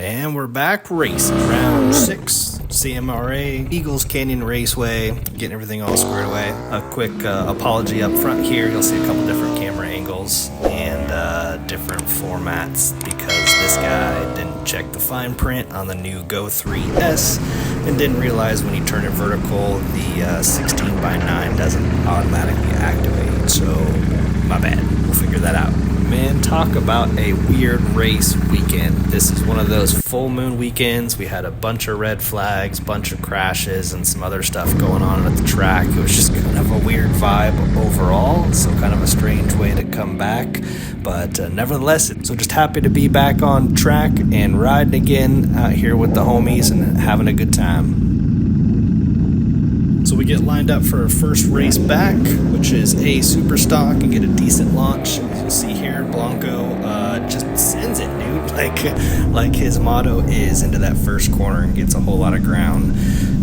And we're back racing. Round 6, CMRA, Eagles Canyon Raceway, getting everything all squared away. A quick apology up front here. You'll see a couple different camera angles and different formats because this guy didn't check the fine print on the new Go 3S and didn't realize when you turn it vertical, the 16:9 doesn't automatically activate. So, my bad. We'll figure that out. Man, talk about a weird race weekend. This is one of those full moon weekends. We had a bunch of red flags, bunch of crashes, and some other stuff going on at the track. It was just kind of a weird vibe overall, so kind of a strange way to come back. But nevertheless, so just happy to be back on track and riding again out here with the homies and having a good time. So we get lined up for our first race back, which is A-SuperStock, and get a decent launch. As you'll see here, Blanco just sends it, dude. Like his motto is into that first corner and gets a whole lot of ground.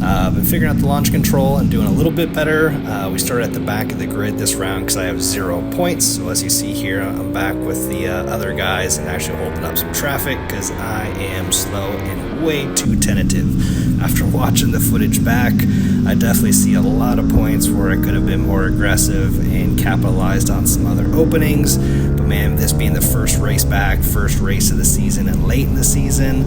Been figuring out the launch control and doing a little bit better. We started at the back of the grid this round because I have 0 points. So as you see here, I'm back with the other guys and actually holding up some traffic because I am slow and way too tentative. After watching the footage back, I definitely see a lot of points where I could have been more aggressive and capitalized on some other openings. But man, this being the first race back, first race of the season and late in the season,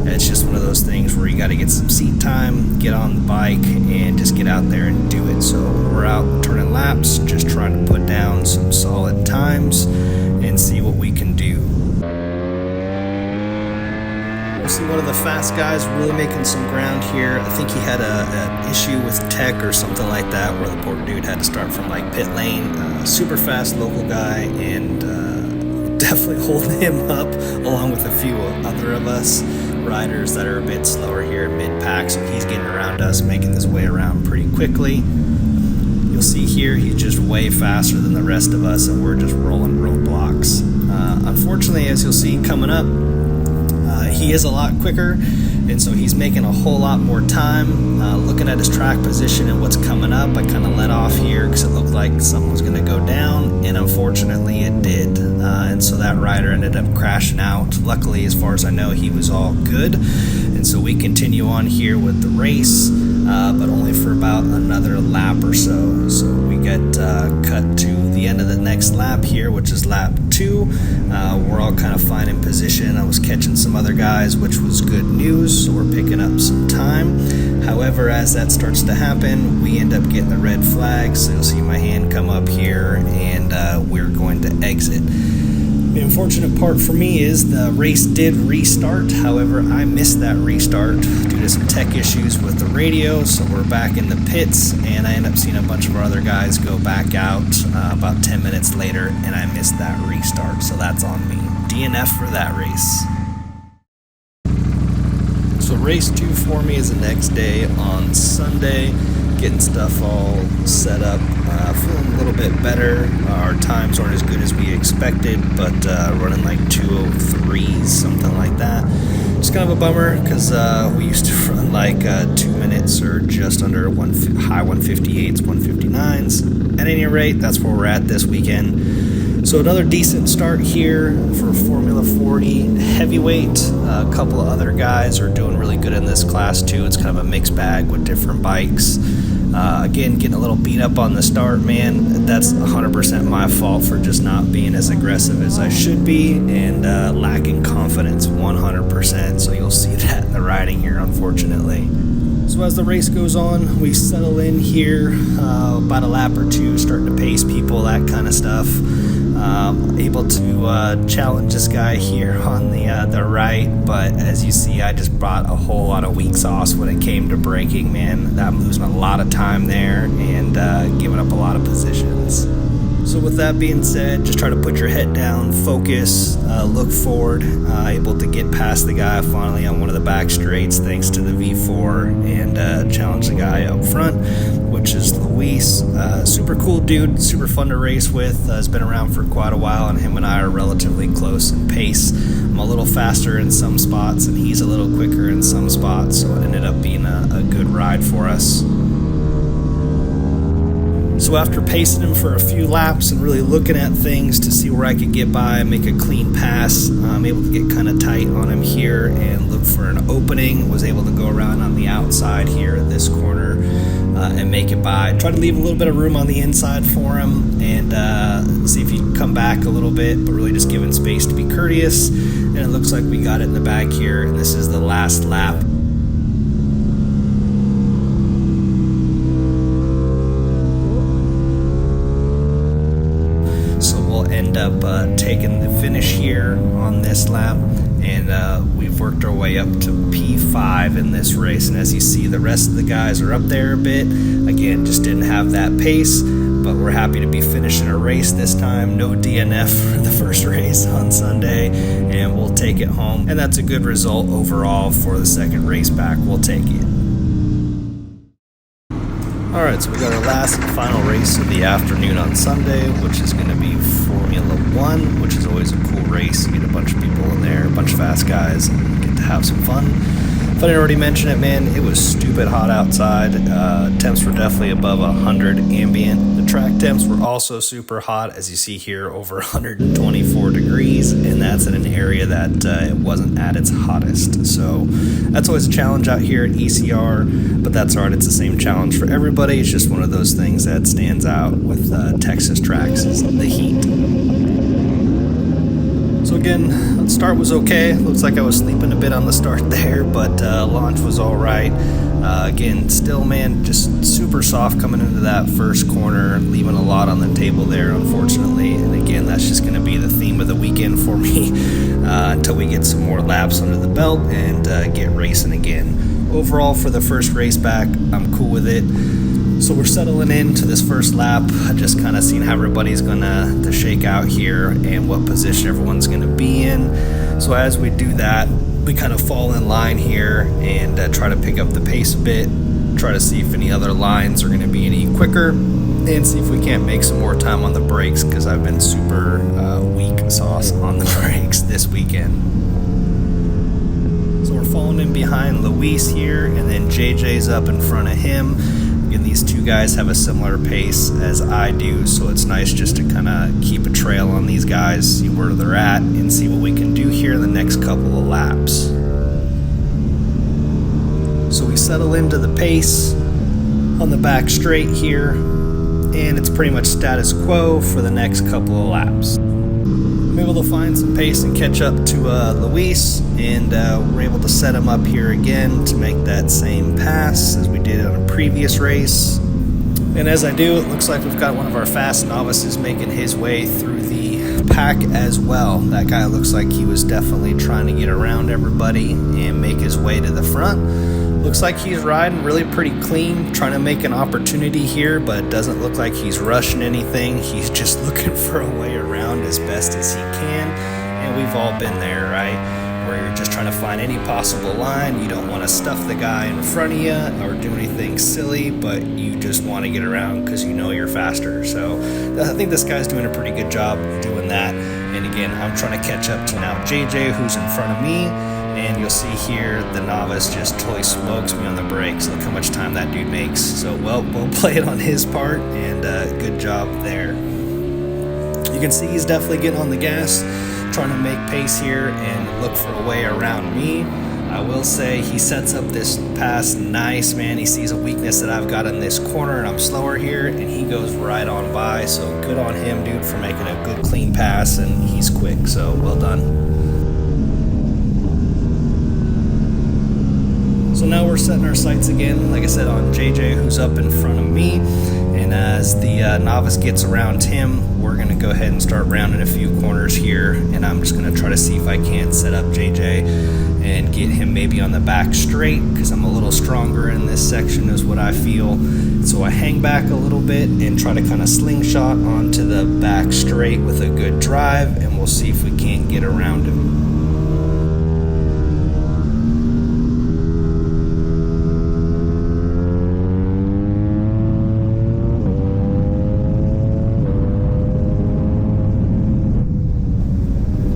it's just one of those things where you got to get some seat time, get on the bike, and just get out there and do it. So we're out turning laps, just trying to put down some solid times and see what we can do. We'll see one of the fast guys really making some ground here. I think he had an issue with tech or something like that where the poor dude had to start from like pit lane. Super fast local guy, and definitely holding him up along with a few other of us riders that are a bit slower here in mid-pack. So he's getting around us, making his way around pretty quickly. You'll see here he's just way faster than the rest of us, and we're just rolling roadblocks. Unfortunately, as you'll see coming up, he is a lot quicker, and so he's making a whole lot more time. Looking at his track position and what's coming up, I kind of let off here because it looked like something was going to go down, and unfortunately it did. And so that rider ended up crashing out. Luckily, as far as I know, he was all good, and so we continue on here with the race, but only for about another lap or so. So we get cut to the end of the next lap here, which is lap 2. We're all kind of fine in position. I was catching some other guys, which was good news, so we're picking up some time. However, as that starts to happen, we end up getting the red flag, so you'll see my hand come up here, and we're going to exit. The unfortunate part for me is the race did restart. However, I missed that restart due to some tech issues with the radio, so we're back in the pits, and I end up seeing a bunch of our other guys go back out about 10 minutes later, and I missed that restart, so that's on me. DNF for that race. So race 2 for me is the next day on Sunday, getting stuff all set up, feeling a little bit better. Our times aren't as good as we expected, but running like 2:03s, something like that. It's kind of a bummer because we used to run like 2 minutes or just under high 158s, 159s. At any rate, that's where we're at this weekend. So another decent start here for Formula 40 heavyweight. A couple of other guys are doing really good in this class too. It's kind of a mixed bag with different bikes. Again, getting a little beat up on the start, man. That's 100% my fault for just not being as aggressive as I should be and lacking confidence 100%. So you'll see that in the riding here, unfortunately. So as the race goes on, we settle in here about a lap or two, starting to pace people, that kind of stuff. Able to challenge this guy here on the right, but as you see, I just brought a whole lot of weak sauce when it came to braking, man. I'm losing a lot of time there and giving up a lot of positions. So with that being said, just try to put your head down, focus, look forward, able to get past the guy finally on one of the back straights thanks to the V4 and challenge the guy up front, which is Novice. Super cool dude, super fun to race with, has been around for quite a while, and him and I are relatively close in pace. I'm a little faster in some spots and he's a little quicker in some spots, so it ended up being a good ride for us. So after pacing him for a few laps and really looking at things to see where I could get by, make a clean pass, I'm able to get kind of tight on him here and look for an opening. Was able to go around on the outside here at this corner and make it by. Try to leave a little bit of room on the inside for him and see if he can come back a little bit, but really just giving space to be courteous. And it looks like we got it in the bag here, and this is the last lap. End up taking the finish here on this lap, and we've worked our way up to P5 in this race. And as you see, the rest of the guys are up there a bit. Again, just didn't have that pace, but we're happy to be finishing a race this time. No DNF for the first race on Sunday, and we'll take it home. And that's a good result overall for the second race back. We'll take it. Alright, so we got our last and final race of the afternoon on Sunday, which is going to be Formula 1, which is always a cool race. You get a bunch of people in there, a bunch of fast guys, and get to have some fun. If I didn't already mention it, man, it was stupid hot outside. Temps were definitely above 100 ambient. The track temps were also super hot, as you see here, over 124 degrees, and that's in an area that it wasn't at its hottest. So that's always a challenge out here at ECR, but that's all right. It's the same challenge for everybody. It's just one of those things that stands out with Texas tracks is the heat. So again, the start was okay. Looks like I was sleeping a bit on the start there, but launch was all right. Again, still, man, just super soft coming into that first corner, leaving a lot on the table there, unfortunately. And again, that's just going to be the theme of the weekend for me until we get some more laps under the belt and get racing again. Overall, for the first race back, I'm cool with it. So we're settling into this first lap, just kind of seeing how everybody's gonna shake out here and what position everyone's gonna be in. So as we do that, we kind of fall in line here and try to pick up the pace a bit, try to see if any other lines are gonna be any quicker, and see if we can't make some more time on the brakes, because I've been super weak sauce on the brakes this weekend. So we're falling in behind Luis here, and then JJ's up in front of him. Again, these two guys have a similar pace as I do, so it's nice just to kind of keep a trail on these guys, see where they're at, and see what we can do here in the next couple of laps. So we settle into the pace on the back straight here, and it's pretty much status quo for the next couple of laps. I'm able to find some pace and catch up to Luis, and we're able to set him up here again to make that same pass as we did on a previous race. And as I do, it looks like we've got one of our fast novices making his way through the pack as well. That guy looks like he was definitely trying to get around everybody and make his way to the front. Looks like he's riding really pretty clean, trying to make an opportunity here, but it doesn't look like he's rushing anything. He's just looking for a way around as best as he can, and we've all been there, right? Where you're just trying to find any possible line. You don't want to stuff the guy in front of you or do anything silly, but you just want to get around because you know you're faster. So I think this guy's doing a pretty good job doing that. And again, I'm trying to catch up to now JJ, who's in front of me. And you'll see here, the novice just totally smokes me on the brakes. Look how much time that dude makes. So, well played on his part, and good job there. You can see he's definitely getting on the gas, trying to make pace here and look for a way around me. I will say he sets up this pass nice, man. He sees a weakness that I've got in this corner, and I'm slower here, and he goes right on by. So good on him, dude, for making a good, clean pass, and he's quick. So well done. So now we're setting our sights again, like I said, on JJ, who's up in front of me. And as the novice gets around him, we're going to go ahead and start rounding a few corners here. And I'm just going to try to see if I can't set up JJ and get him maybe on the back straight, because I'm a little stronger in this section is what I feel. So I hang back a little bit and try to kind of slingshot onto the back straight with a good drive, and we'll see if we can't get around him.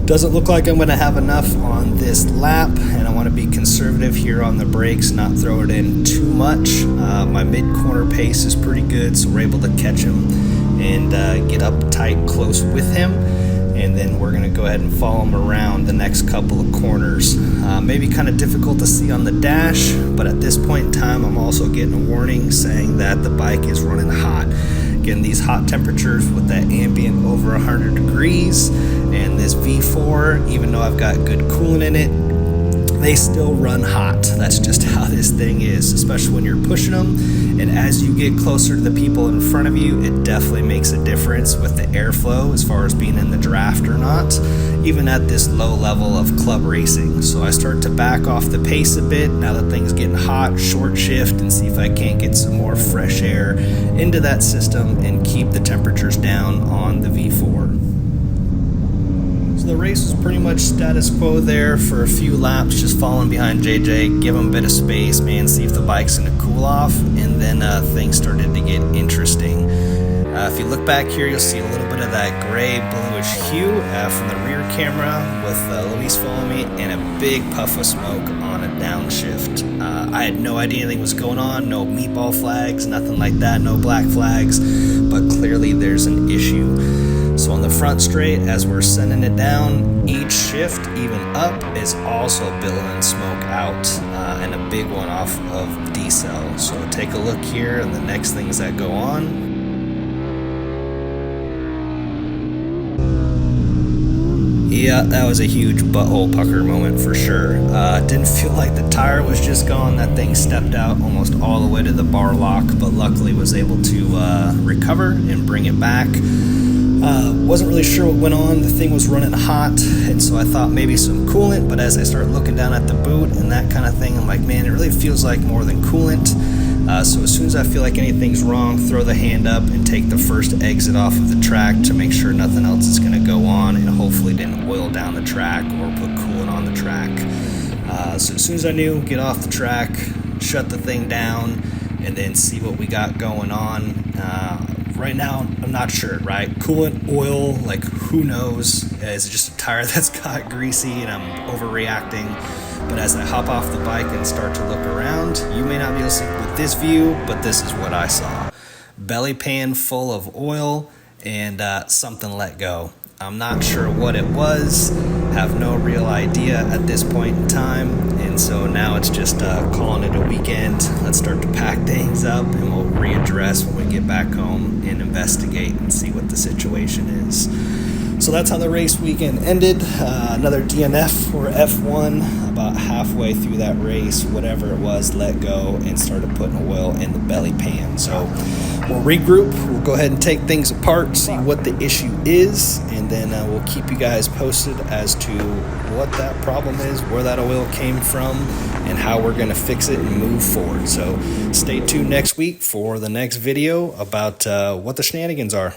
Doesn't look like I'm going to have enough on this lap, and I want to be conservative conservative here on the brakes, not throw it in too much. My mid-corner pace is pretty good, so we're able to catch him and get up tight close with him. And then we're going to go ahead and follow him around the next couple of corners. Maybe kind of difficult to see on the dash, but at this point in time, I'm also getting a warning saying that the bike is running hot. Getting these hot temperatures with that ambient over 100 degrees, and this V4, even though I've got good coolant in it, they still run hot. That's just how this thing is, especially when you're pushing them. And as you get closer to the people in front of you, it definitely makes a difference with the airflow as far as being in the draft or not, even at this low level of club racing. So I start to back off the pace a bit now that things getting hot, short shift, and see if I can't get some more fresh air into that system and keep the temperatures down on the V4. So the race was pretty much status quo there for a few laps, just following behind JJ, give him a bit of space, man, see if the bike's gonna cool off, and then things started to get interesting. If you look back here, you'll see a little bit of that gray bluish hue from the rear camera with Novice following me, and a big puff of smoke on a downshift. I had no idea anything was going on, no meatball flags, nothing like that, no black flags, but clearly there's an issue. So on the front straight, as we're sending it down, each shift, even up, is also billowing smoke out, and a big one off of D-cell. So take a look here, and the next things that go on. Yeah, that was a huge butthole pucker moment for sure. Didn't feel like the tire was just gone. That thing stepped out almost all the way to the bar lock, but luckily was able to recover and bring it back. Wasn't really sure what went on. The thing was running hot, and so I thought maybe some coolant, but as I started looking down at the boot and that kind of thing, I'm like, man, it really feels like more than coolant. So as soon as I feel like anything's wrong, throw the hand up and take the first exit off of the track to make sure nothing else is going to go on, and hopefully didn't oil down the track or put coolant on the track. So as soon as I knew, get off the track, shut the thing down, and then see what we got going on. Right now, I'm not sure, right? Coolant, oil, like who knows? Is it just a tire that's got greasy and I'm overreacting? But as I hop off the bike and start to look around, you may not be able to see with this view, but this is what I saw. Belly pan full of oil and something let go. I'm not sure what it was, have no real idea at this point in time, and so now it's just calling it a weekend. Let's start to pack things up and we'll readdress when we get back home and investigate and see what the situation is. So that's how the race weekend ended. Another DNF for F1 about halfway through that race, whatever it was, let go and started putting oil in the belly pan. So we'll regroup, we'll go ahead and take things apart, see what the issue is, and then we'll keep you guys posted as to what that problem is, where that oil came from, and how we're going to fix it and move forward. So stay tuned next week for the next video about what the shenanigans are.